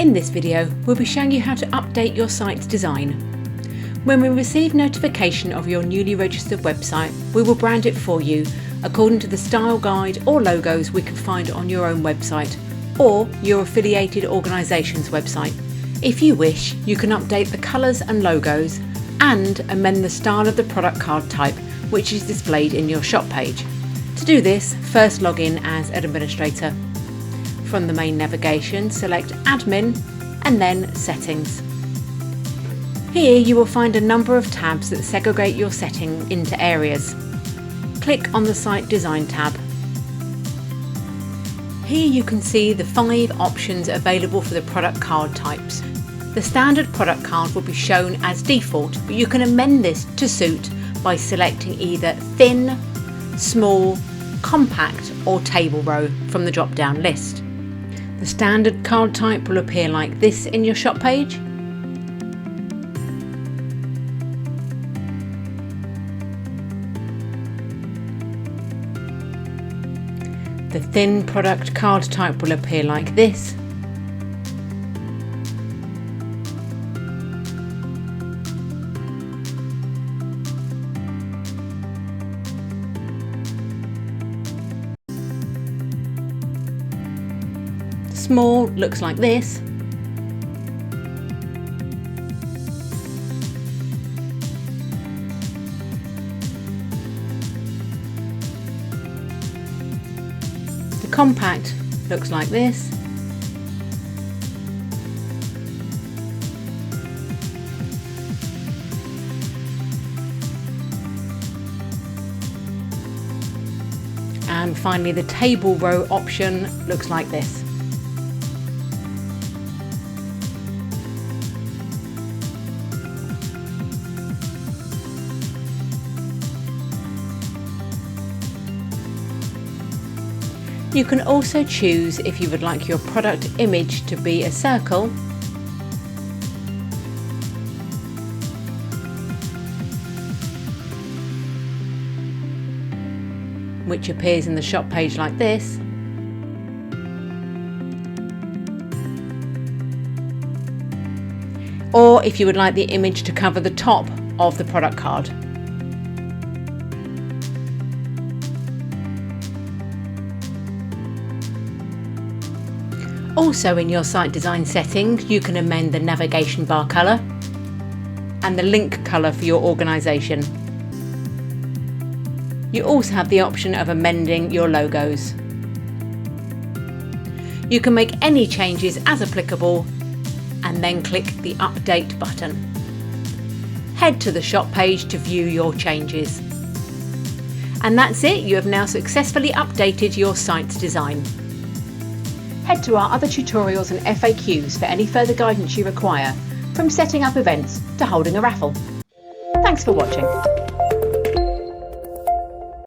In this video, we'll be showing you how to update your site's design. When we receive notification of your newly registered website, we will brand it for you according to the style guide or logos we can find on your own website or your affiliated organisation's website. If you wish, you can update the colours and logos and amend the style of the product card type, which is displayed in your shop page. To do this, first log in as an administrator. From the main navigation, select Admin and then Settings. Here you will find a number of tabs that segregate your setting into areas. Click on the Site Design tab. Here you can see the 5 options available for the product card types. The standard product card will be shown as default, but you can amend this to suit by selecting either thin, small, compact or table row from the drop-down list. The standard card type will appear like this in your shop page. The thin product card type will appear like this. Small looks like this. The compact looks like this. And finally the table row option looks like this. You can also choose if you would like your product image to be a circle, which appears in the shop page like this, or if you would like the image to cover the top of the product card. Also in your site design settings, you can amend the navigation bar colour and the link colour for your organisation. You also have the option of amending your logos. You can make any changes as applicable and then click the Update button. Head to the shop page to view your changes. And that's it, you have now successfully updated your site's design. Head to our other tutorials and FAQs for any further guidance you require, from setting up events to holding a raffle. Thanks for watching.